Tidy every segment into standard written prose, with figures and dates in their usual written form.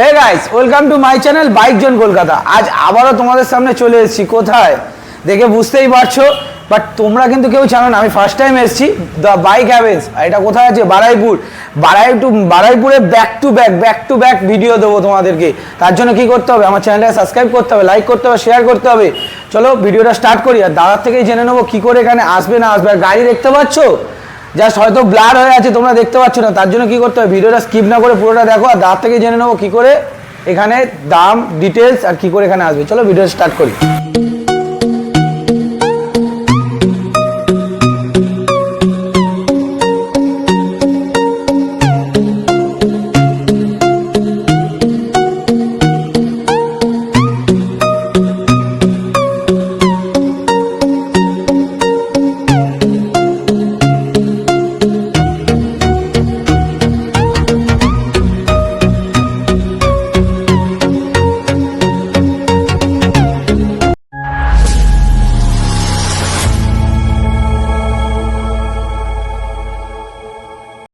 Hey guys, welcome to my channel bike zone Kolkata. আজ আবারও তোমাদের সামনে চলে এসেছি। কোথায় দেখে বুঝতেই পারছো, বাট তোমরা কিন্তু কেউ জানো না আমি ফার্স্ট টাইম এসেছি দ্য বাইক হ্যাভেন্স। এটা কোথায় আছে? বারাইপুরে ব্যাক টু ব্যাক ভিডিও দেবো তোমাদেরকে। তার জন্য কি করতে হবে? আমার চ্যানেলটা সাবস্ক্রাইব করতে হবে, লাইক করতে হবে, শেয়ার করতে হবে। চলো ভিডিওটা স্টার্ট করি। আর দাদার থেকেই জেনে নেবো কী করে এখানে আসবে না আসবে। আর গাড়ি দেখতে পাচ্ছ জাস্ট হয়তো ব্লার হয়ে আছে, তোমরা দেখতে পাচ্ছ না। তার জন্য কি করতে হবে? ভিডিওটা স্কিপ না করে পুরোটা দেখো। আর দাদার থেকে জেনে নেবো কী করে এখানে দাম, ডিটেলস আর কী করে এখানে আসবে। চলো ভিডিওটা স্টার্ট করি।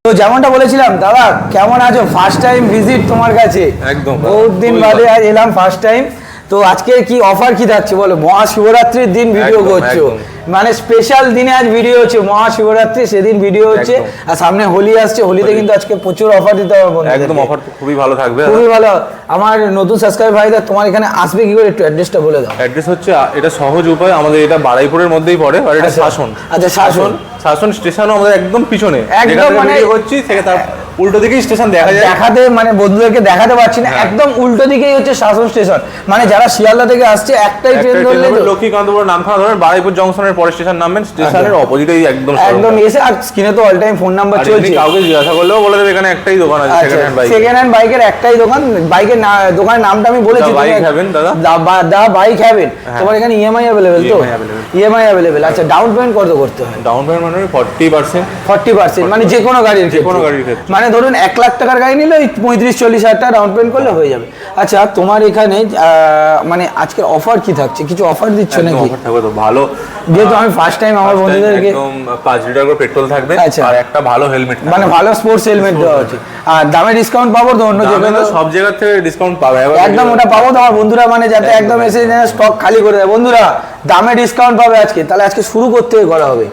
তো যেমনটা বলেছিলাম, দাদা কেমন আছো? ফার্স্ট টাইম ভিজিট তোমার কাছে, একদম বহুত দিন বাদে আজ এলাম ফার্স্ট টাইম। তো আজকে কি অফার কি থাকছে বলো? মহাশিবরাত্রির দিন ভিডিও করছো, মানে স্পেশাল দিনে আজ ভিডিও হচ্ছে। মহাশিবরাত্রি সেদিন ভিডিও হচ্ছে, আর সামনে হোলি আসছে। হোলিতে কিন্তু আজকে প্রচুর অফার দিতে হবে বন্ধুদের। একদম অফার খুবই ভালো থাকবে, খুবই ভালো। আমার নতুন সাবস্ক্রাইব ভাইদের তোমার এখানে আসবে কি করে, একটু অ্যাড্রেসটা বলে দাও। অ্যাড্রেস হচ্ছে এটা সহজ উপায়, আমাদের এটা বারাইপুরের মধ্যেই পড়ে। আর এটা শাসন। আচ্ছা, শাসন স্টেশনও আমাদের একদম পিছনে, একদম মানে হচ্ছে থেকে তার উল্টো দিকেই স্টেশন দেখা যায়। দেখাতে মানে বন্ধুদেরকে দেখাতে পারছি না, একদম উল্টো দিকেই হচ্ছে শাসন স্টেশন। মানে যারা শিয়ালদা থেকে আসছে একটাই ট্রেন ধরলে লক্ষ্মীকান্তপুর নামখানা ধরেন, বারাইপুর জংশনের পরে স্টেশন নামবেন, স্টেশনের অপোজিটেই একদম এসে। আর স্ক্রিনে তো অল টাইম ফোন নাম্বার চলছে, কাউকে জিজ্ঞাসা করলেও বলে দেবে এখানে একটাই দোকান আছে, সেকেন্ড হ্যান্ড বাইকের একটাই দোকান। বাইকের দোকানের নামটা আমি বলেছি, দা বাইক হ্যাভেন। তোমার এখানে ইএমআই अवेलेबल তো? EMI available. আচ্ছা, ডাউন পেমেন্ট কত করতে হয়? ডাউন পেমেন্ট মানে 40%, মানে যে কোনো গাড়ির ক্ষেত্রে। মানে ধরুন 1 লাখ টাকার গাড়ি নিলে 35-40 হাজার টাকা ডাউন পেমেন্ট করলে হয়ে যাবে। আচ্ছা, তোমার এখানে মানে আজকের অফার কি থাকছে? কিছু অফার দিচ্ছ নাকি? অফার থাকবে তো ভালো, যেহেতু আমি ফার্স্ট টাইম আমার বন্ধুদেরকে। একদম 5 লিটার করে পেট্রোল থাকবে, আর একটা ভালো হেলমেট, মানে ভালো স্পোর্টস হেলমেট দেওয়া আছে। আর দামে ডিসকাউন্ট পাবো তো? অন্য যেগুলো সব জায়গা থেকে ডিসকাউন্ট পাবে, একদম ওটা পাবো তো আমার বন্ধুরা, মানে যাতে একদম এসে স্টক খালি করে দেয়। বন্ধুরা দামে ডিসকাউন্ট পাবে আজকে। তাহলে আজকে শুরু করতে করা হবে,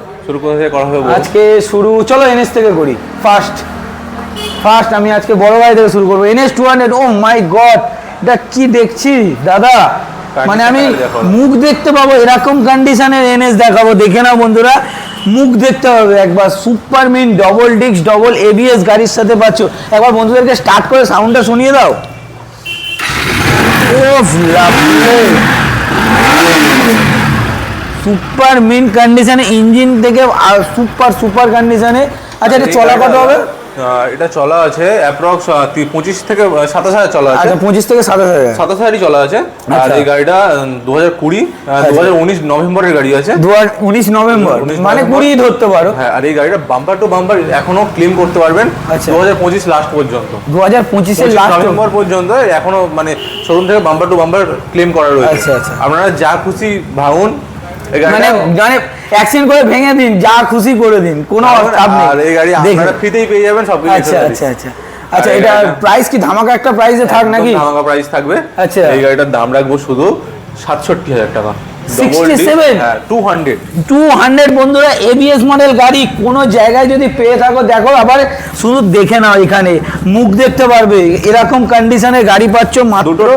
আজকে শুরু। চলো এনএস থেকে করি। ফার্স্ট আমি আজকে বড় গাড়ি থেকে শুরু করবো, NS 200। ও মাই গড, এটা কি দেখছি দাদা, মানে আমি মুখ দেখতে পাবো এরকম কন্ডিশনের NS দেখাবো। দেখে নাও বন্ধুরা, মুখ দেখতে হবে একবার। Super mint double disc double ABS গাড়ির সাথে পাচ্ছ। একবার বন্ধুদেরকে স্টার্ট করে সাউন্ডটা শুনিয়ে দাও। সুপার মিন কন্ডিশনে, ইঞ্জিন থেকে সুপার কন্ডিশনে। আচ্ছা, এটা চলা কত হবে? এটা চলা আছে অ্যাপ্রক্স 25 থেকে 27 হাজার চলা আছে। আচ্ছা, 25 থেকে 27 হাজারই চলা আছে। আর এই গাড়িটা 2019 নভেম্বরের গাড়ি আছে। 2019 নভেম্বর মানে 20 ধরতে পারো। হ্যাঁ, আর এই গাড়িটা বাম্পার টু বাম্পার এখনো ক্লেম করতে পারবেন 2025 লাস্ট পর্যন্ত। 2025 এর লাস্ট নভেম্বর পর্যন্ত এখনো মানে শোরুম থেকে বাম্পার টু বাম্পার ক্লেম করা রয়েছে। আচ্ছা, আপনারা যা খুশি ভাঙুন, মানে অ্যাকশন করে ভেঙে দিন, যা খুশি করে দিন, কোনো চাপ নেই। আর এই গাড়ি আপনারা ফ্রিতেই পেয়ে যাবেন সবকিছু। আচ্ছা, এটা প্রাইস কি ধামাকা একটা প্রাইসে থাক নাকি? ধামাকা প্রাইস থাকবে। আচ্ছা, এই গাড়িটার দাম রাখবো শুধু 67,000 টাকা। 200 বন্ধুরা, ABS মডেল গাড়ি কোনো জায়গায় যদি পেয়ে থাকো দেখো, আবার শুধু দেখে নাও, এখানে মুখ দেখতে পারবে। এরকম কন্ডিশনের গাড়ি পাচ্ছ মাত্র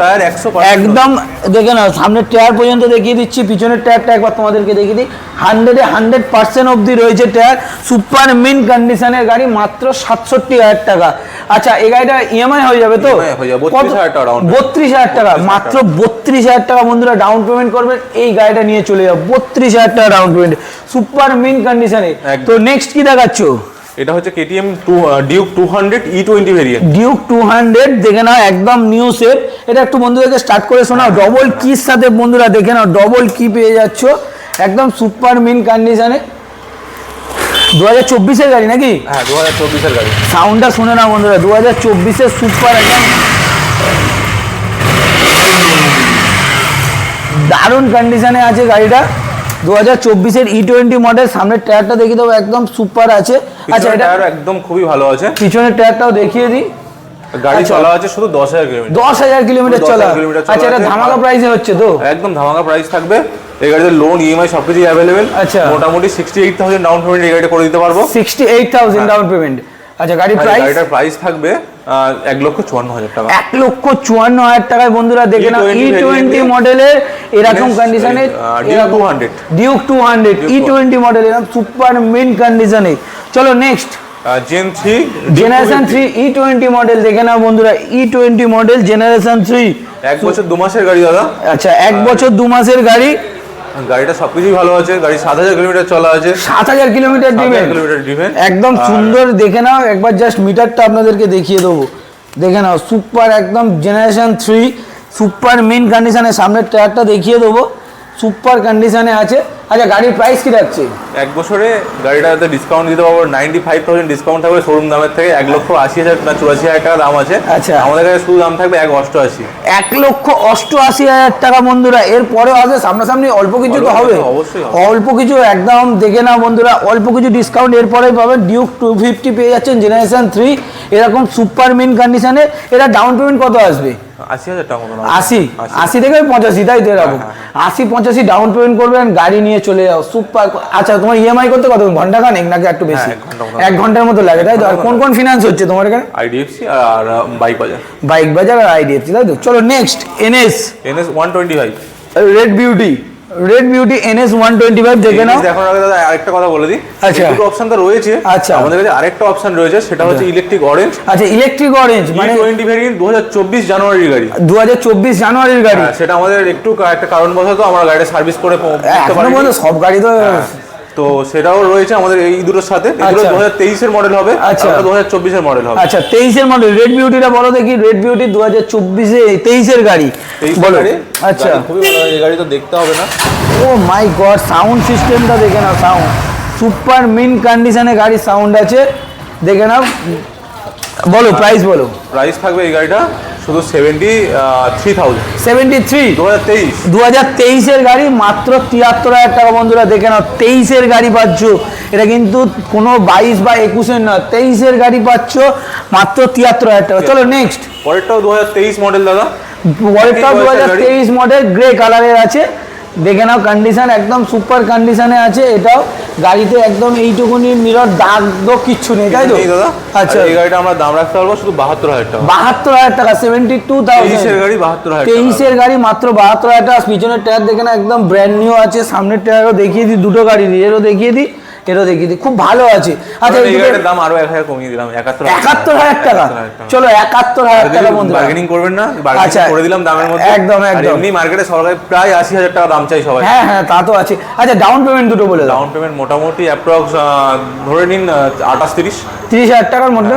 একদম। দেখে নাও, সামনের টায়ার পর্যন্ত দেখিয়ে দিচ্ছি, পিছনের টায়ারটা একবার তোমাদেরকে দেখিয়ে দিই। 100% অবধি রয়েছে টায়ার। সুপার মিন কন্ডিশনের গাড়ি, মাত্র 67,000 টাকা। আচ্ছা, এই গাড়িটা ইএমআই হয়ে যাবে তো? 32,000 টাকা, মাত্র 32,000 টাকা বন্ধুরা ডাউন পেমেন্ট করবেন। এই গাড়িটা নিয়ে চলে যাও 32,000 টাকা ডাউন পেমেন্ট, সুপার মিন কন্ডিশনে। তো নেক্সট কি দেখাচ্ছ? এটা হচ্ছে KTM Duke 200 E20 variant. Duke 200 দেখে নাও, একদম নিউ শেপ। এটা একটু বন্ধুদেরকে স্টার্ট করে শোনাও। ডবল কির সাথে বন্ধুরা দেখে নাও, ডবল কি পেয়ে যাচ্ছ, একদম সুপার মিন কন্ডিশনে। 2024 এর গাড়ি নাকি? হ্যাঁ, 2024 এর গাড়ি। সাউন্ডটা শুনে নাও বন্ধুরা, 2024 এর সুপার, একদম দারুণ কন্ডিশনে আছে গাড়িটা। 2024 E20 মডেল। সামনের টায়ারটা দেখিয়ে দেবো, একদম সুপার আছে। আচ্ছা, এটা একদম খুবই ভালো আছে। পিছনের টায়ারটাও দেখিয়ে দিই। গাড়ি চলা আছে শুধু 10,000 কিলোমিটার। 10,000 কিলোমিটার চলা। আচ্ছা, এটা ধামাকা প্রাইসে হচ্ছে তো? একদম ধামাকা প্রাইস থাকবে। এই গাড়িতে লোন, ইএমআই সবকিছু অ্যাভেলেবেল। আচ্ছা, মোটামুটি 68,000 ডাউন পেমেন্ট এই গাড়িটা করে দিতে পারবো। 68,000 ডাউন পেমেন্ট। আচ্ছা, গাড়িটার প্রাইস থাকবে 1,54,000 টাকা। 1,54,000 টাকায় বন্ধুরা দেখে নাও E20 মডেলের এরকম কন্ডিশনে, ডিউক 200 E20 মডেল এরকম সুপার মিন কন্ডিশনে। চলো নেক্সট, জেনারেশন 3 E20 মডেল দেখে নাও বন্ধুরা, E20 মডেল জেনারেশন 3, 1 বছর 2 মাসের গাড়ি দাদা। আচ্ছা, 1 বছর 2 মাসের গাড়ি। গাড়িটা সবকিছুই ভালো আছে। গাড়ি 7,000 কিলোমিটার চলা আছে। 7,000 কিলোমিটার ড্রিভেন, একদম সুন্দর। দেখে নাও একবার, জাস্ট মিটারটা আপনাদেরকে দেখিয়ে দেবো। দেখে নাও সুপার, একদম জেনারেশন 3 সুপার মিন কন্ডিশনে। সামনের টায়ারটা দেখিয়ে দেবো, সুপার কন্ডিশনে আছে। আচ্ছা, গাড়ির প্রাইস কি রাখছে? 1 বছরে গাড়িটাতে ডিসকাউন্ট দিতে পারবো, 95,000 ডিসকাউন্ট থাকবে শোরুম দামের থেকে। 1,80,000 না 84,000 টাকা দাম আছে। আচ্ছা, আমাদের কাছে শুধু দাম থাকবে 1,88,000। 1,88,000 টাকা বন্ধুরা। এরপরেও আছে সামনাসামনি অল্প কিছু তো হবে, অবশ্যই অল্প কিছু একদম। দেখে নাও বন্ধুরা, অল্প কিছু ডিসকাউন্ট এরপরেই পাবেন। ডিউক 250 পেয়ে যাচ্ছেন জেনারেশন 3 এরকম সুপার মিন কন্ডিশনে। এটা ডাউন পেমেন্ট কত আসবে? 80,000 টাকা মতো। 80 থেকে 85, তাই তো? এরকম 80-85 ডাউন পেমেন্ট করবেন, গাড়ি নিয়ে চলে যাও সুপার। আচ্ছা, তোমার ইএমআই করতে কত ঘন্টা খানেক নাকি একটু বেশি? 1 ঘন্টার মতো লাগে, তাই তো? আর কোন কোন ফিনান্স হচ্ছে তোমার এখানে? আইডিএফসি আর বাইক বাজার আর আইডিএফসি, তাই তো? চলো next, NS 125 red beauty NS 125 দেখে নাও। দেখার আগে দাদা আরেকটা কথা বলে দিই। আচ্ছা, দুটো অপশন তো রয়েছে। আচ্ছা, আমাদের কাছে আরেকটা অপশন রয়েছে, সেটা হচ্ছে ইলেকট্রিক অরেঞ্জ। আচ্ছা, ইলেকট্রিক অরেঞ্জ মানে E20 ভেরিয়েন্ট 2024 জানুয়ারির গাড়ি। 2024 জানুয়ারির গাড়ি। সেটা আমাদের একটু একটা কারণবশত আমরা গাড়িটা সার্ভিস করে দিতে পারি। সব গাড়ি তো তো সেটাও রয়েছে আমাদের এই দুটোর সাথে। এগুলো 2023 এর মডেল হবে, আচ্ছা 2024 এর মডেল হবে। আচ্ছা, 23 এর মডেল। রেড বিউটিটা বলো দেখি। রেড বিউটি 2024 এ 23 এর গাড়ি বলো। আচ্ছা, খুবই ভালো। এই গাড়ি তো দেখতে হবে না। ও মাই গড, সাউন্ড সিস্টেমটা দেখে নাও। সাউন্ড সুপার মিন কন্ডিশনে গাড়ির সাউন্ড আছে, দেখে নাও। বলো প্রাইস বলো। প্রাইস থাকবে এই গাড়িটা শুধু 73,000। 2023 এর গাড়ি, মাত্র 73,000 টাকা বন্ধুরা। দেখে নাও 23 এর গাড়ি পাচ্ছ। এটা কিন্তু কোনো 22 বা 21 না, 23 এর গাড়ি পাচ্ছ মাত্র 73,000 টাকা। চলো নেক্সট, পরেরটাও 2023 মডেল দাদা। পরেরটাও 2023 মডেল, গ্রে কালারের আছে। দেখে নাও কন্ডিশন একদম সুপার কন্ডিশনে আছে। এটাও গাড়িতে একদম এইটুকুনি মিরর দাগ দো কিচ্ছু নেই, তাই তো? আচ্ছা, এই গাড়িটা আমরা দাম রাখতে পারবো শুধু 72,000 টাকা। 72,000 টাকা, 72,000। 23 এর গাড়ি 72,000 টাকা। 23 এর গাড়ি মাত্র 72,000 টাকা। পিছনের টায়ার দেখে না একদম ব্র্যান্ড নিউ আছে। সামনের টায়ারও দেখিয়ে দিই, দুটো গাড়ি এরও দেখিয়ে দিই, খুব ভালো আছে। আচ্ছা, এই গাড়ির দাম আরো 1,000 কমিয়ে দিলাম, 71,000 টাকা। চলো 71,000 টাকা বন্ধুরা। বার্গেনিং করবেন না, বার্গেনিং করে দিলাম দামের মধ্যে। একদম। এমনি মার্কেটে সরকার প্রায় 80,000 টাকা দাম চাই সবাই। হ্যাঁ, তা তো আছে। আচ্ছা, ডাউন পেমেন্ট দুটো বলে দাও। ডাউন পেমেন্ট মোটামুটি অ্যাপ্রক্স ধরে নিন 28-30,000 টাকার মধ্যে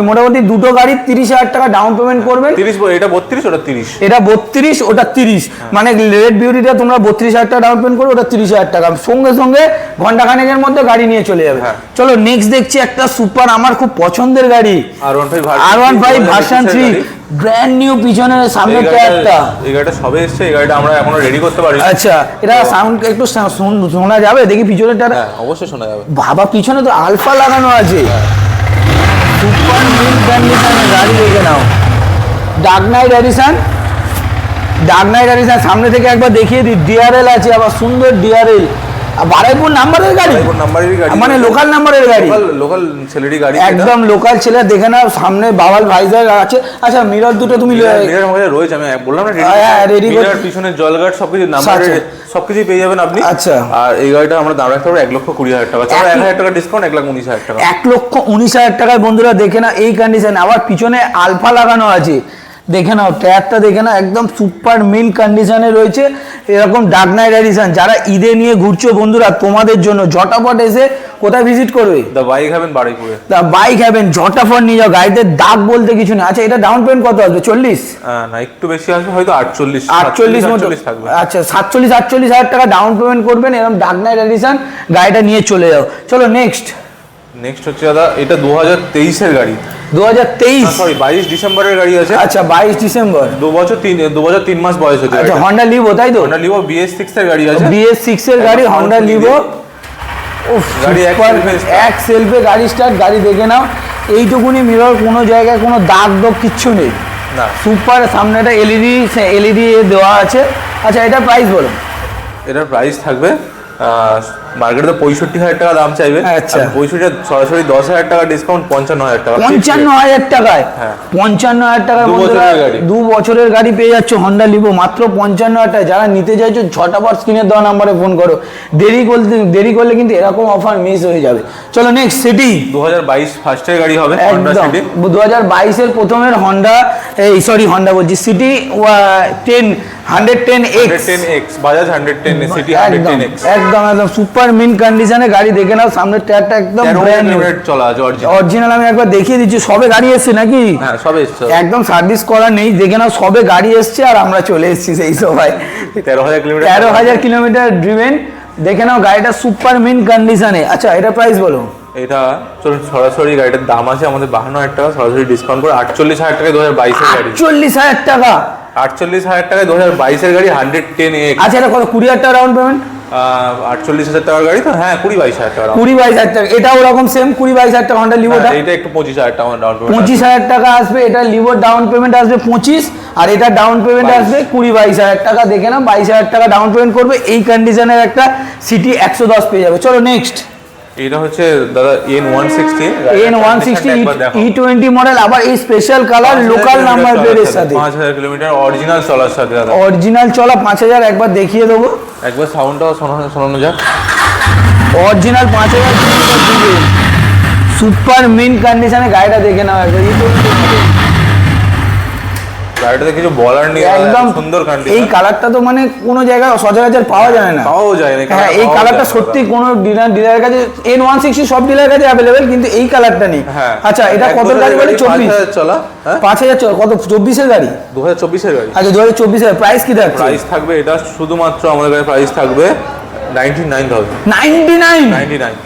মোটামুটি দুটো গাড়ি 30,000 টাকা ডাউন পেমেন্ট করবেন। 30, এটা 32, ওটা 30। এটা 32, ওটা 30। মানে রেড বিউটিটা তোমরা 32,000 টাকা ডাউন পেমেন্ট করো, ওটা 30,000 টাকা। সঙ্গে সঙ্গে ঘন্টাখানেকের মধ্যে গাড়ি নিয়ে চলে যাবে। চলো নেক্সট দেখছি একটা সুপার, আমার খুব পছন্দের গাড়ি, R15 ভার্সন 3 ব্র্যান্ড নিউ। পিছনের সামনে টায়ারটা, এই গাড়িটা সবে এসেছে। এই গাড়িটা আমরা এখনো রেডি করতে পারি। আচ্ছা, এটা সাউন্ড একটু শোনা যাবে দেখি পিছনের টায়ার? হ্যাঁ, অবশ্যই শোনা যাবে। বাবা, পিছনে তো আলফা লাগানো আছে। সুপার মিন কন্ডিশনের গাড়ি দেখে নাও। ডার্ক নাইট এডিশন সামনে থেকে একবার দেখিয়ে দিই। ডিআরএল আছে, আবার সুন্দর ডিআরএল। বারাইপুর নাম্বারের গাড়ি, মানে লোকাল নাম্বারের গাড়ি, লোকাল ছেলেরই গাড়ি, একদম লোকাল ছেলে। দেখে নাও সামনে বাওয়াল ভাইজার আছে। আচ্ছা, মিরর দুটো তুমি রয়েছে, আমি বললাম না রেডি করে। পিছনে জলগার্ড সবকিছু নাম্বার সবকিছু পেয়ে যাবেন আপনি। আচ্ছা, আর এই গাড়িটা আমরা দাম রাখতে পারবো 1,20,000 টাকা। 1,000 টাকা ডিসকাউন্ট, 1,19,000 টাকা। 1,19,000 টাকায় বন্ধুরা দেখে না এই কন্ডিশন। আবার পিছনে আলফা লাগানো আছে। দেখে নাও টায়ারটা, দেখে নাও একদম সুপার মিন কন্ডিশনে রয়েছে। এরকম ডার্ক নাইট এডিশন যারা ঈদে নিয়ে ঘুরছো বন্ধুরা, তোমাদের জন্য ঝটাপট এসে কোথায় ভিজিট করবে? দা বাইক হ্যাভেন বারুইপুরে। দা বাইক হ্যাভেন, ঝটাপট নিয়ে যাও। গাড়িতে দাগ বলতে কিছু নেই। আচ্ছা, এটা ডাউন পেমেন্ট কত আসবে? 40? না, একটু বেশি আসবে, হয়তো 48 মতো থাকবে। আচ্ছা, 47-48,000 টাকা ডাউন পেমেন্ট করবেন। এরকম ডার্ক নাইট এডিশন গাড়িটা নিয়ে চলে যাও। চলো নেক্সট হচ্ছে দাদা, এটা 2023 এর গাড়ি। 2023, সরি 22 ডিসেম্বরের গাড়ি আছে। আচ্ছা, 22 ডিসেম্বর। 2 বছর 3 মাস বয়স হচ্ছে। আচ্ছা, হন্ডা লিভো, তাই তো? হন্ডা লিভো BS6 এর গাড়ি আছে। BS6 এর গাড়ি, হন্ডা লিভো। গাড়ি এক সেলফে গাড়ি স্টার্ট। গাড়ি দেখে নাও এইটুকুনি মিরর, কোনো জায়গায় কোনো দাগ দোগ কিচ্ছু নেই, না সুপার। সামনে একটা এলইডি দেওয়া আছে। আচ্ছা এটা প্রাইস বলো। এটার প্রাইস থাকবে মার্কেটে তো 65,000 টাকা দাম চাইবে, আচ্ছা। 65 সরাসরি 10,000 টাকা ডিসকাউন্ট 55,000 টাকা। 55,000 টাকায়, হ্যাঁ। 55,000 টাকায় 2 বছরের গাড়ি। 2 বছরের গাড়ি পেয়ে যাচ্ছ হন্ডা লিভো মাত্র 55,000 টাকায়। যারা নিতে চাইছো ঝটাপট স্ক্রিনের দেওয়া নাম্বারে ফোন করো, দেরি করলে কিন্তু এরকম অফার মিস হয়ে যাবে। চলো নেক্সট সিটি 2022 ফার্স্টের গাড়ি হবে হন্ডা একদম সিটি। 2022 এর প্রথমের হন্ডা, হন্ডা বলছি, city 110X, 110X Bajaj 110 city একদম 110X। একদম সুপার মিন কন্ডিশনে গাড়ি, দেখে নাও সামনের টায়ারটা একদম 13,000 ব্র্যান্ড নিউ কিলোমিটার চলা আছে অরিজিনাল। অরিজিনাল। আমি একবার দেখিয়ে দিচ্ছি, সবে গাড়ি এসছে নাকি? হ্যাঁ সবে এসছে। একদম সার্ভিস করা নেই, দেখে নাও সবে গাড়ি এসছে আর আমরা চলে এসেছি সেই সময়। 13,000 কিলোমিটার। 13,000 কিলোমিটার ড্রিভেন, দেখে নাও গাড়িটা সুপার মিন কন্ডিশনে। আচ্ছা এটা প্রাইস বলো। এটা চলুন সরাসরি গাড়িটার দাম আছে আমাদের 52,000 টাকা, সরাসরি ডিসকাউন্ট করে 48,000 টাকায় 2022 এর গাড়ি। 48,000 টাকা? 48,000 টাকায় 2022 এর গাড়ি 110X। আচ্ছা এটা কত, 20,000 টাকা ডাউন পেমেন্ট? 48,000 টাকার গাড়ি তো, হ্যাঁ 20-22,000 টাকা। 20-22,000 টাকা, এটা ওরকম সেম 20-22,000 টাকা হন্ডা লিভোটা। এটা একটু 25,000 টাকা ডাউন পেমেন্ট। 25,000 টাকা আসবে, এটা লিভোর ডাউন পেমেন্ট আসবে 25, আর এটা ডাউন পেমেন্ট আসবে 20-22,000 টাকা। দেখে নাও 22,000 টাকা ডাউন পেমেন্ট করবে, এই কন্ডিশনের একটা সিটি 110 পেয়ে যাবে। চলো নেক্সট। এটা হচ্ছে দাদা N160 E20 মডেল, আবার এই স্পেশাল কালার লোকাল নাম্বার প্লেটের সাথে 5,000 কিলোমিটার অরিজিনাল চলার সাথে দাদা। অরিজিনাল চলা 5,000, একবার দেখিয়ে দেবো একবার সাউন্ডটাও শোনানো যাক। অরিজিনাল 5,000 কিলোমিটার দিবে, সুপার মিন কন্ডিশনে গাড়িটা দেখে নাও একবার। গাড়িটাতে কিছু বলার নেই, একদম সুন্দর কন্ডিশন। এই কালারটা তো মানে কোনো জায়গায় সচরাচর পাওয়া যায় না, পাওয়া যায় না। হ্যাঁ এই কালারটা সত্যি কোনো ডিলারের কাছে, N160 সব ডিলারের কাছে অ্যাভেলেবেল, কিন্তু এই কালারটা নেই। আচ্ছা এটা কত গাড়ি বলে? 24,000 চলা। 5,000 চলা, কত 24 এর গাড়ি? 2024 এর গাড়ি। আচ্ছা 2024 এর প্রাইস কি থাকছে? প্রাইস থাকবে এটা শুধুমাত্র আমাদের কাছে প্রাইস থাকবে 99,000। 99?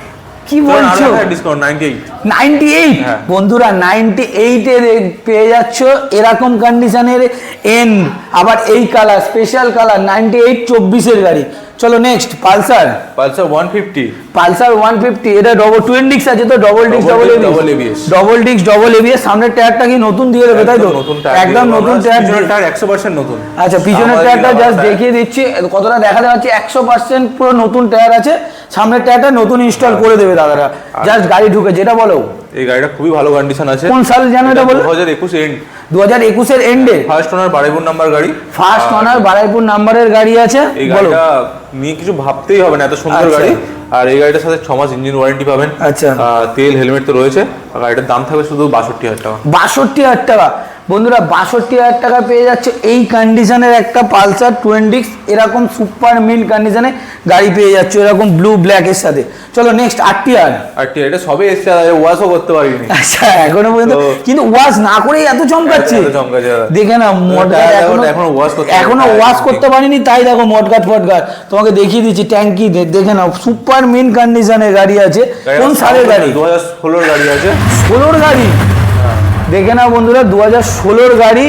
কি বলছো? ডিসকাউন্ট 98। 98? হ্যাঁ। বন্ধুরা 98 এর পেয়ে যাচ্ছ এরকম কন্ডিশনের এন, আবার এই কালার স্পেশাল কালার 98 24 এর গাড়ি। চলো নেক্সট পালসার 150। পালসার 150, এটা টুইন ডিস্ক আছে তো, ডবল ডিস্ক ডবল এবিএস। সামনের টায়ারটা কি নতুন দিয়ে দেবে তাই তো? একদম নতুন টায়ার, 100% নতুন। আচ্ছা পিছনের টায়ারটা জাস্ট দেখিয়ে দিচ্ছি কতটা দেখা যাচ্ছে, 100% পুরো নতুন টায়ার আছে। সামনের টায়ারটা নতুন ইনস্টল করে দেবে দাদারা, জাস্ট গাড়ি ঢুকে। যেটা বলো এই গাড়িটা খুবই ভালো কন্ডিশন আছে। কোন সাল জানো এটা বলো? 2021 এন্ড। 2021 এর এন্ডে ফার্স্ট ওনার বারুইপুর নাম্বার গাড়ি। ফার্স্ট ওনার বারুইপুর নাম্বারের গাড়ি আছে। এই গাড়িটা নিয়ে কিছু ভাবতেই হবে না, এত সুন্দর গাড়ি। আর এই গাড়িটার সাথে 6 মাস ইঞ্জিন ওয়ারেন্টি পাবেন। আচ্ছা তেল হেলমেট তো রয়েছে। আর গাড়িটার দাম থাকবে শুধু 62,000 টাকা। 62,000 টাকা বন্ধুরা, 62,000 টাকা পেয়ে যাচ্ছে এই কন্ডিশনের একটা পালসার 20 এরকম সুপার মিন কন্ডিশনে গাড়ি পেয়ে যাচ্ছে, এরকম ব্লু ব্ল্যাক এর সাথে। চলো নেক্সট আরটিআর। এটা সবে এসছে, ওয়াশও করতে পারিনি। আচ্ছা এখনো পর্যন্ত, কিন্তু ওয়াশ না করেই এত চমকাচ্ছে। দেখে না মডগার্ড এখনো ওয়াশ করতে পারিনি, তাই দেখো মডগার্ড তোমাকে দেখিয়ে দিচ্ছি। ট্যাঙ্কি দেখে নাও, সুপার মিন কন্ডিশনের গাড়ি আছে। কোন সালের গাড়ি? 2016 গাড়ি আছে। 16 গাড়ি দেখে নাও বন্ধুরা, 2016 গাড়ি,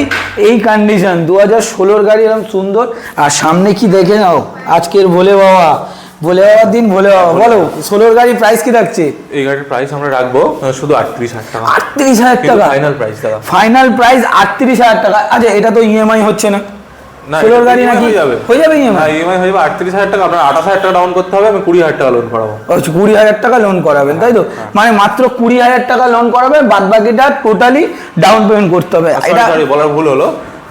এই কন্ডিশন 2016 গাড়ি, এরকম সুন্দর। আর সামনে কি দেখে নাও, আজকের ভোলে বাবার দিন, ভোলে বাবা। বলো 16 গাড়ি প্রাইস কি থাকছে? এই গাড়ির প্রাইস আমরা রাখবো শুধু 38,000 টাকা। 38,000 টাকা ফাইনাল প্রাইস দাদা, ফাইনাল প্রাইস 38,000 টাকা। আচ্ছা এটা তো ইএমআই হচ্ছে না? 16 গাড়ি নাকি হয়ে যাবে ইএমআই? ইএমআই হয়ে যাবে 38,000 টাকা। আপনার 28,000 টাকা ডাউন করতে হবে, আমি 20,000 টাকা লোন করাবো। 20,000 টাকা লোন করাবেন তাই তো? মানে মাত্র 20,000 টাকা লোন করাবেন, বাদ বাকিটা টোটালি ডাউন পেমেন্ট করতে হবে। এটা বলার ভুল হলো,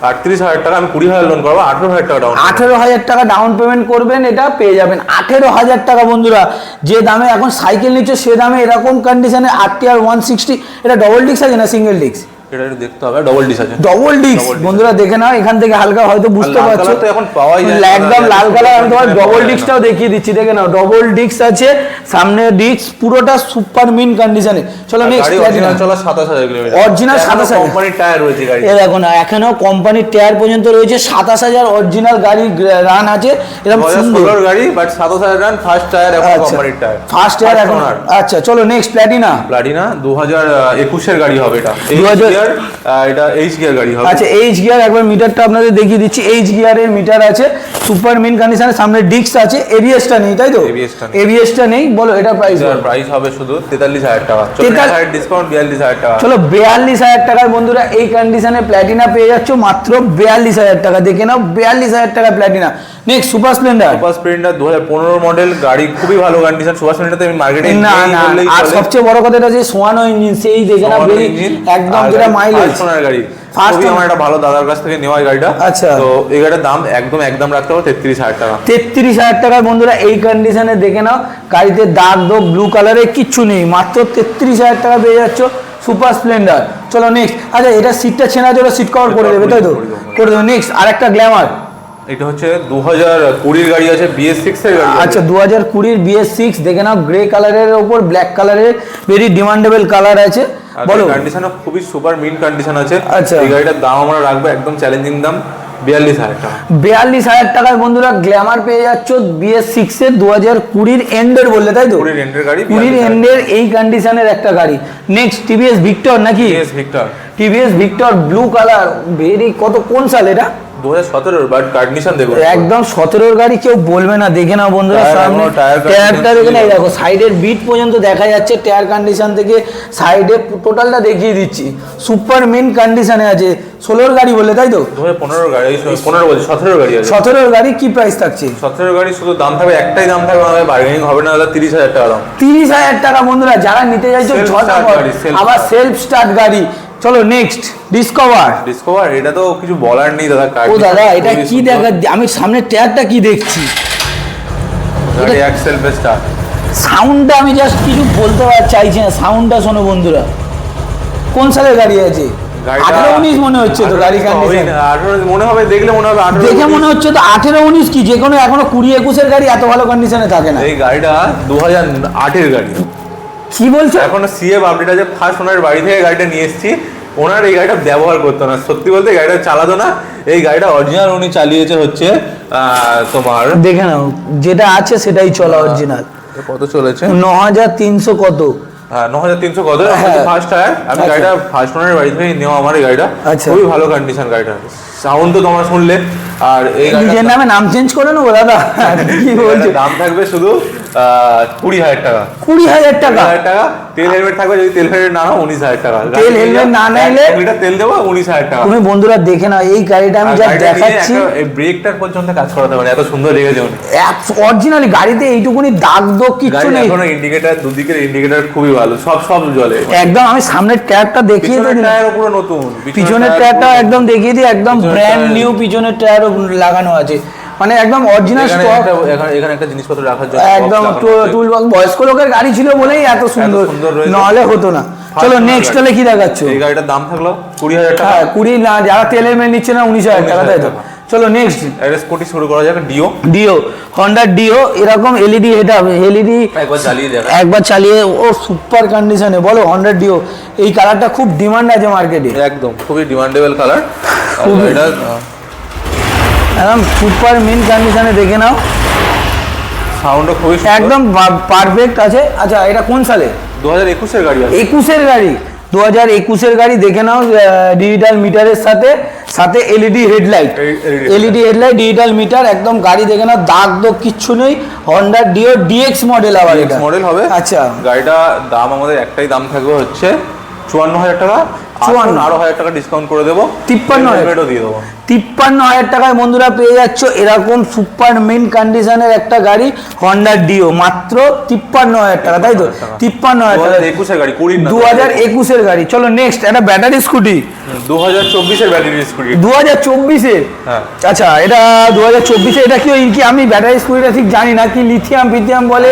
38,000 টাকা, আমি 20,000 লোন করবো, 18,000 টাকা ডাউন। 18,000 টাকা ডাউন পেমেন্ট করবেন, এটা পেয়ে যাবেন 18,000 টাকা। বন্ধুরা যে দামে এখন সাইকেল নিচ্ছে, সে দামে এরকম কন্ডিশনে আরটিআর 160। এটা ডবল ডিস্ক আছে না সিঙ্গেল ডিস্ক? এটা একটু দেখতে হবে, ডবল ডিস্ক আছে। ডবল ডিস্ক বন্ধুরা দেখে নাও, এখান থেকে হালকা হয়তো বুঝতে পারছো, তো এখন পাওয়াই যায় না, একদম লাল কালার। আমি তোমার ডবল ডিস্কটাও দেখিয়ে দিচ্ছি, দেখে নাও ডবল ডিস্ক আছে, সামনে ডিস্ক পুরোটা সুপার মিন কন্ডিশনে। চলো নেক্সট। অরিজিনাল চলা 27,000 কিলোমিটার, অরিজিনাল 27,000 কোম্পানির টায়ার রয়েছে গাড়ি। এই দেখো না, এখনো কোম্পানির টায়ার পর্যন্ত রয়েছে। 27,000 অরিজিনাল গাড়ি রান আছে, এরকম সুন্দর গাড়ি, বাট 27,000 রান, ফার্স্ট টায়ার, এখন কোম্পানির টায়ার, ফার্স্ট টায়ার এখন। আচ্ছা চলো নেক্সট প্ল্যাটিনা। 2021 এর গাড়ি হবে এটা। গিয়ার, এটা এইচ গিয়ার গাড়ি হবে। আচ্ছা এইচ গিয়ার, একবার মিটারটা আপনাদের দেখিয়ে দিচ্ছি। এইচ গিয়ারের মিটার আছে, সুপার মিন কন্ডিশনের, সামনে ডিস্ক আছে, এবিএসটা নেই তাই তো? এবিএসটা নেই। বলো এটা প্রাইস হবে শুধু 43,000 টাকা, 43,000 ডিসকাউন্ট 42,000 টাকা। চলো 42,000 টাকায় বন্ধুরা এই কন্ডিশনে প্ল্যাটিনা পেয়ে যাচ্ছ মাত্র 42,000 টাকা। দেখে নাও 42,000 টাকা Platina. Next super Splendor. 2015 model গাড়ি, খুবই ভালো কন্ডিশন। সুপার স্প্লেন্ডারতে আমি মার্কেটে না আর সবচেয়ে বড় কথা এটা যে সোয়ানো ইঞ্জিন, সেই দেখে না একদম যেটা মাইলেজ সোনার গাড়ি। ফার্স্ট আমার একটা ভালো দাদার কাছ থেকে নেওয়া গাড়িটা। আচ্ছা, তো এই গাড়িটার দাম একদম রাখতে হবে 33,000 টাকা। 33,000 টাকায় বন্ধুরা এই কন্ডিশনে দেখে নাও, গাড়িতে দাগ দোগ ব্লু কালারে কিচ্ছু নেই, মাত্র 33,000 টাকা পেয়ে যাচ্ছ সুপার স্প্লেন্ডার। চলো নেক্সট। আচ্ছা এটা সিটটা ছেঁড়া জন্য সিট কভার করে দেবে তাই তো? করে দেবে। নেক্সট আরেকটা গ্ল্যামার। এটা হচ্ছে 2020 গাড়ি আছে, BS6 এর গাড়ি। আচ্ছা 2020 BS6 দেখে নাও, গ্রে কালারের উপর ব্ল্যাক কালারের ভেরি ডিমান্ডেবল কালার আছে। বলো কন্ডিশন খুবই সুপার মিন কন্ডিশন আছে। আচ্ছা এই গাড়িটার দাম আমরা রাখবো একদম চ্যালেঞ্জিং দাম 42,000 টাকা। 42,000 টাকায় বন্ধুরা গ্ল্যামার পেয়ে যাচ্ছ BS6 এর 2020 এন্ডের বললে তাই তো? 20 এন্ডের গাড়ি, 20 এন্ডের এই কন্ডিশনের একটা গাড়ি। নেক্সট টিভিএস ভিক্টর নাকি? TVS Victor blue colour, very কত কোন সাল এটা? 2017 বাট কন্ডিশন দেখো একদম 17 গাড়ি, কেউ বলবে না। দেখে নাও বন্ধুরা সামনে টায়ারটা দেখে নাও, দেখো সাইডের বিট পর্যন্ত দেখা যাচ্ছে টায়ার কন্ডিশন থেকে সাইডে টোটালটা দেখিয়ে দিচ্ছি। সুপার মেন কন্ডিশনে আছে। 16 গাড়ি বলে তাই তো? 2015 গাড়ি, 15 বলছি 17 গাড়ি আছে। 17 গাড়ি কি প্রাইস থাকছে? 17 গাড়ি শুধু দাম থাকবে একটাই দাম থাকবে, আমাদের বার্গেনিং হবে না, 30,000 টাকা দাম। 30,000 টাকা বন্ধুরা যারা নিতে চাইছো আবার সেলফ স্টার্ট গাড়ি। চলো নেক্সট ডিসকভার। এটা তো কিছু বলার নেই দাদা। ও দাদা এটা কি দেখা, আমি সামনে টায়ারটা কি দেখছি, গাড়ি এক্সেল স্টার্ট। সাউন্ডটা আমি জাস্ট কিছু বলতে চাইছি না, সাউন্ডটা শোনো বন্ধুরা। কোন সালের গাড়ি আছে? 18-19 মনে হচ্ছে তো গাড়ি কন্ডিশন। 18 মনে হবে, দেখলে মনে হবে 18। দেখে মনে হচ্ছে তো 18-19 কি, যে কোনো এখনো 20-21 এর গাড়ি এত ভালো কন্ডিশনে থাকে না। এই গাড়িটা 2008 এর গাড়ি। কি বলছো? এখন সিএফ আপডেট আছে, ফার্স্ট ওনার বাড়ি থেকে গাড়িটা নিয়ে এসেছি। ওনার এই গাড়িটা ব্যবহার করতো না, সত্যি বলতে গাড়িটা চালাতো না। এই গাড়িটা অরিজিনাল উনি চালিয়েছে হচ্ছে তোমার, দেখে নাও যেটা আছে সেটাই চলা অরিজিনাল। কত চলেছে? 9,300 কত? 9,300 কত? First tyre. আমি গাড়িটা ফার্স্ট ওনার বাড়ি থেকে নেওয়া আমার এই গাড়িটা। খুবই ভালো কন্ডিশন গাড়িটা, সাউন্ড তো তোমরা শুনলে। আর এই নিজের নামে নাম চেঞ্জ করে নেবো দাদা? কি বলছো? দাম থাকবে শুধু 20,000 টাকা। 20,000 টাকা? তেল হেলমেট থাকবে, যদি তেল হেলমেট না নাও 19,000 টাকা। তেল হেলমেট না নিলে তেল দেবো 19,000 টাকা। তুমি বন্ধুরা দেখে নাও এই গাড়িটা আমি যা দেখাচ্ছি, এই ব্রেকটার পর্যন্ত কাজ করাতে পারে, এত সুন্দর লেগেছে উনি। অরিজিনালি গাড়িতে এইটুকুনি দাগ দোগ কিচ্ছু নেই। এখনো ইন্ডিকেটর, দুদিকের ইন্ডিকেটর খুবই ভালো, সব জ্বলে একদম। আমি সামনের টায়ারটা দেখিয়ে দিই, টায়ারও পুরো নতুন, পিছনের টায়ারটা একদম দেখিয়ে দিই, একদম ব্র্যান্ড নিউ পিছনের টায়ারও লাগানো আছে, মানে একদম অরিজিনাল স্টক। এখানে একটা জিনিসপত্র রাখার জন্য একদম টুল বক্স। বয়স্ক লোকের গাড়ি ছিল বলেই এত সুন্দর, নাহলে হতো না। চলো নেক্সট হলে কি দেখাচ্ছ? এই গাড়িটার দাম থাকলো 20,000 টাকা। 20 না, যারা তেলের মেন নিচ্ছে না 19,000 টাকা তাই তো? চলো নেক্সট একটা স্কুটি শুরু করা যাবে। ডিও, হন্ডা ডিও, এরকম এলইডি হেড আপ, এলইডি একবার চালিয়ে ও সুপার কন্ডিশনে। বলো হন্ডা ডিও, এই কালারটা খুব ডিমান্ড আছে মার্কেটে, একদম খুবই ডিমান্ডেবল কালার। এটা একদম সুপার মিন কন্ডিশনে। দেখে নাও সাউন্ডও খুবই একদম পারফেক্ট আছে। আচ্ছা এটা কোন সালে? 2021 এর গাড়ি আছে। 21 গাড়ি, 2021 গাড়ি। দেখে নাও ডিজিটাল মিটারের সাথে সাথে এলইডি হেডলাইট, ডিজিটাল মিটার একদম। গাড়ি দেখে নাও দাগ দোগ কিচ্ছু নেই। হন্ডা ডিও ডিএক্স মডেল, আবার এটা মডেল হবে। আচ্ছা গাড়িটা দাম আমাদের একটাই দাম থাকবে হচ্ছে 54,000 টাকা। 54 আরো 1,000 টাকা ডিসকাউন্ট করে দেবো, 53,000 দিয়ে দেবো। 53,000 টাকায় বন্ধুরা পেয়ে যাচ্ছ এরকম সুপার মেন কন্ডিশনের একটা গাড়ি হন্ডা ডিও, মাত্র 53,000 টাকা তাই তো? 53,000 টাকা 2021 এর গাড়ি, 2021 এর গাড়ি। চলো নেক্সট একটা ব্যাটারি স্কুটি। 2024 এর ব্যাটারি স্কুটি। 2024 এর? হ্যাঁ। আচ্ছা এটা 2024 এ, এটা কি আমি ব্যাটারি স্কুটিটা ঠিক জানি না, কি লিথিয়াম ফিথিয়াম বলে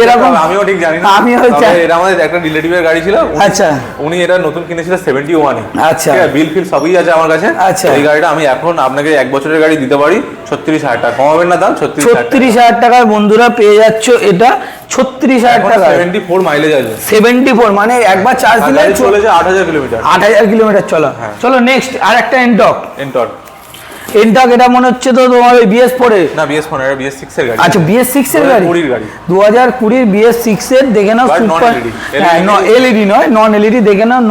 এরকম, আমিও ঠিক জানি না। আমি হচ্ছে এটা আমাদের একটা রিলেটিভের গাড়ি ছিল। আচ্ছা উনি এটা নতুন কিনেছিল 71 এ। আচ্ছা বিল ফিল সবই আছে আমার কাছে। আচ্ছা এই গাড়িটা আমি এখন আপনাকে 1 বছরের গাড়ি দিতে পারি 36,000 টাকা, কমাবেন না দাম? 36,000 টাকায় বন্ধুরা পেয়ে যাচ্ছ এটা 36,000 টাকা। 74 মাইলেজ আছে। 74 মানে একবার চার্জ দিলে চলে যায় 8,000 কিলোমিটার। 8,000 কিলোমিটার চলা। চলো নেক্সট আর একটা এনটর্ক। এনটক এটা মনে হচ্ছে তো তোমার ওই BS4 এর না BS4 এটা BS6 এর গাড়ি। আচ্ছা BS6 এর গাড়ি 2020 BS6 এর দেখে নাও সুপার হ্যাঁ এলইডি নয় নন এলইডি দেখে নাও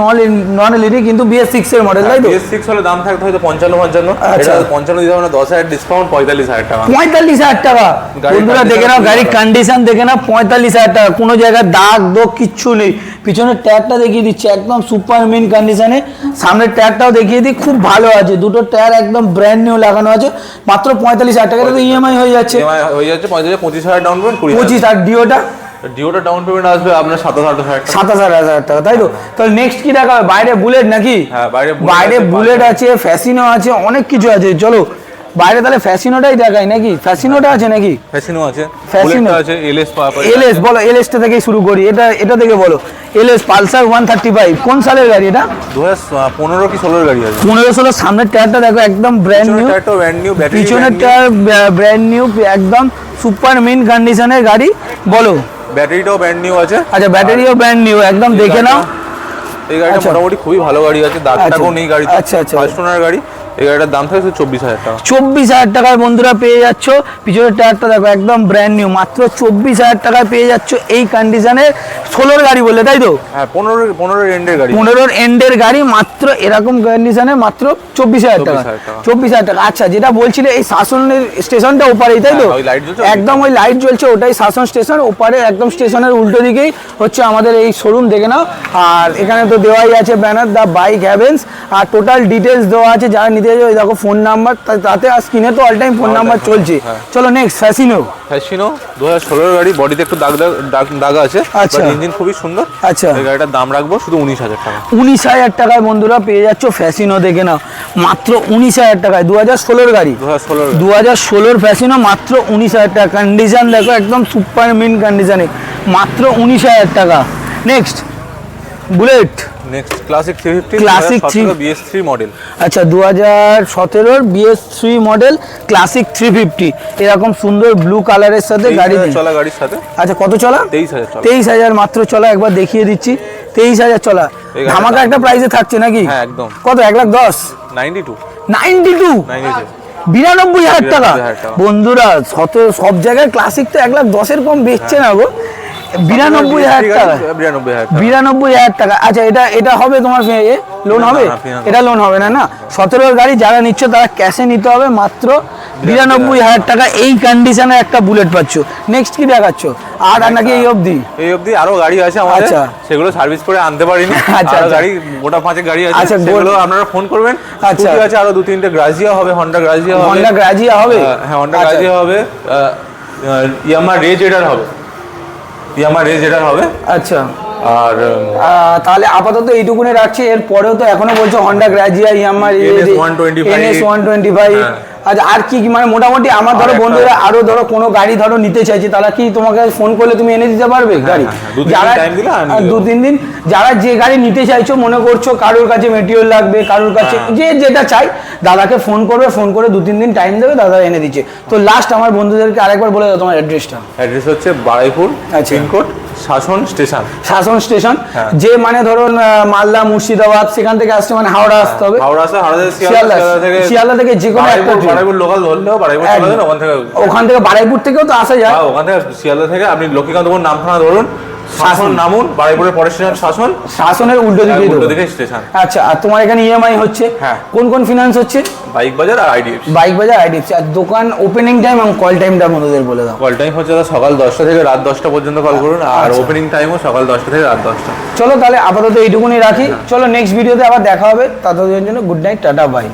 নন এলইডি কিন্তু BS6 এর মডেল তাই তো BS6 হলে দাম থাকতো হয়তো 55 এটা 55 দিতে হবে না 10000 ডিসকাউন্ট 45000 টাকা 45000 টাকা বন্ধুরা দেখে নাও গাড়ির কন্ডিশন দেখে নাও 45000 টাকা কোনো জায়গায় দাগ দোগ কিচ্ছু নেই পিছনের টায়ারটা দেখিয়ে দিচ্ছে একদম সুপার মিন কন্ডিশনে সামনের টায়ারটাও দেখিয়ে দিই খুব ভালো আছে দুটো টায়ার একদম ব্র্যান্ড নিউ লাগানো আছে মাত্র 45000 টাকা তো ইএমআই হয়ে যাচ্ছে 25000 ডাউন পেমেন্ট 25 আর ডিওটা ডাউন পেমেন্ট আসবে আপনার 27000 টাকা তাই তো তাহলে নেক্সট কি দেখা হবে বাইরে বুলেট নাকি হ্যাঁ বাইরে বুলেট আছে ফ্যাসিনো আছে অনেক কিছু আছে চলো বাইরে তাহলে ফ্যাসিনোটাই দেখাই নাকি ফ্যাসিনোটা আছে নাকি ফ্যাসিনো আছে ফ্যাসিনো আছে এলএস এলএস বলো এলএসটা থেকে শুরু করি এটা থেকে বলো এলএস পালসার 135 কোন সালের গাড়ি এটা 2015 কি 16 এর গাড়ি আছে 15-16 সামনের টায়ারটা দেখো একদম ব্র্যান্ড নিউ টায়ারটা ব্র্যান্ড নিউ ব্যাটারি পিছনের টায়ার ব্র্যান্ড নিউ একদম সুপার মিন কন্ডিশনের গাড়ি বলো ব্যাটারিটাও ব্র্যান্ড নিউ আছে আচ্ছা ব্যাটারিও ব্র্যান্ড নিউ একদম দেখে নাও এই গাড়িটা মোটামুটি খুবই ভালো গাড়ি আছে দাগটাও নেই গাড়িতে আচ্ছা ফার্স্ট ওনার গাড়ি এই গাড়িটার দাম থাকছে 24000 টাকা 24000 টাকায় বন্ধুরা পেয়ে যাচ্ছ পিছনের টায়ারটা দেখো একদম ব্র্যান্ড নিউ মাত্র 24000 টাকায় পেয়ে যাচ্ছ এই কন্ডিশনে 16 গাড়ি বললে তাই তো হ্যাঁ 15 এর এন্ডের গাড়ি 15 এন্ডের গাড়ি মাত্র এরকম কন্ডিশনে মাত্র 24000 টাকা 24000 টাকা আচ্ছা যেটা বলছিলে এই শাসনের স্টেশনটা ওপারেই তাই তো একদম ওই লাইট জ্বলছে ওটাই শাসন স্টেশন ওপারে একদম স্টেশনের উল্টো দিকেই হচ্ছে আমাদের এই শোরুম দেখে নাও আর এখানে তো দেওয়াই আছে ব্যানার দা বাইক হ্যাভেন্স আর টোটাল ডিটেলস দেওয়া আছে যারা নিতে চাই দেখো ফোন নাম্বার তাতে আর স্ক্রিনে তো অল টাইম ফোন নাম্বার চলছে চলো নেক্সট ফ্যাসিনো 2016 এর গাড়ি বডিতে একটু দাগ আছে বাট ইঞ্জিন খুবই সুন্দর আচ্ছা এই গাড়িটার দাম রাখবো শুধু 19000 টাকা 19000 টাকায় বন্ধুরা পেয়ে যাচ্ছ ফ্যাসিনো দেখে নাও মাত্র 19000 টাকায় 2016 এর গাড়ি 2016 ফ্যাসিনো মাত্র 19000 টাকা কন্ডিশন দেখো একদম সুপার মিন কন্ডিশনে মাত্র 19000 টাকা next bullet next classic 350 classic BS3 model আচ্ছা 2017 এর BS3 মডেল ক্লাসিক 350 এরকম সুন্দর ব্লু কালারের সাথে গাড়ি চলা গাড়ির সাথে আচ্ছা কত চলা 23000 মাত্র চলা একবার দেখিয়ে দিচ্ছি 23000 চলা ধামাকা একটা প্রাইসে থাকছে নাকি হ্যাঁ একদম কত 1,10,000 92 92000 টাকা বন্ধুরা সব জায়গায় ক্লাসিক তো 1,10,000 এর কম বেচছে না গো 92000 টাকা 92000 টাকা আচ্ছা এটা হবে তোমার লোন হবে এটা লোন হবে না 17 গাড়ি যারা নিচ্ছ তারা ক্যাশে নিতে হবে মাত্র 92000 টাকা এই কন্ডিশনে একটা বুলেট পাচ্ছ নেক্সট কি দেখাচ্ছ আর নাকি এই অবধি আরো গাড়ি আছে আমাদের সেগুলো সার্ভিস করে আনতে পারিনি আরো গাড়ি গোটা 5 গাড়ি আছে সেগুলো আপনারা ফোন করবেন আচ্ছা আছে আরো 2-3টে গ্রাজিয়া হবে হন্ডা গ্রাজিয়া হবে হ্যাঁ হন্ডা গ্রাজিয়া হবে ইয়ামাহা রেজ এডার হবে আচ্ছা আর তাহলে আপাতত এইটুকুনে রাখছি এর পরেও তো এখনো বলছো হন্ডা গ্রাজিয়া ইয়ামাহা NS125 আচ্ছা আর কি মানে মোটামুটি আমার ধরো বন্ধুরা আরো ধরো কোনো গাড়ি ধরো নিতে চাইছে তারা কি তোমাকে ফোন করলে তুমি এনে দিতে পারবে গাড়ি যারা 2-3 দিন যারা যে গাড়ি নিতে চাইছো মনে করছো কারোর কাছে মেটেরিয়াল লাগবে কারোর কাছে যে যেটা চাই দাদাকে ফোন করবে ফোন করে 2-3 দিন টাইম দেবে দাদা এনে দিচ্ছে তো লাস্ট আমার বন্ধুদেরকে আরেকবার বলে দাও তোমার অ্যাড্রেস হচ্ছে বারুইপুর পিনকোড শাসন স্টেশন যে মানে ধরুন মালদা মুর্শিদাবাদ সেখান থেকে আসছে মানে হাওড়া আসতে হবে শিয়ালদা থেকে যে কোনো একটা বারুইপুর লোকাল ধরলেও বারুইপুর চলে যান ওখান থেকে বারুইপুর থেকেও তো আসা যায় ওখান থেকে শিয়ালদা থেকে আপনি লক্ষ্মীকান্তপুর নামখানা ধরুন শাসন নামুন বারুইপুরের পরের স্টেশন শাসনের উল্টো দিকে স্টেশন আচ্ছা আর তোমার এখানে ইএমআই হচ্ছে কোন ফিনান্স হচ্ছে বাইক বাজার আর আইডিএফসি আর দোকান ওপেনিং টাইম এবং কল টাইমটা বন্ধুদের বলে দাও কল টাইম হচ্ছে সকাল 10টা থেকে রাত 10টা পর্যন্ত কল করুন আর ওপেনিং টাইমও সকাল 10টা থেকে রাত 10টা চলো তাহলে আপাতত এইটুকুনি রাখি চলো নেক্সট ভিডিওতে আবার দেখা হবে ততদিনের জন্য গুড নাইট টাটা বাই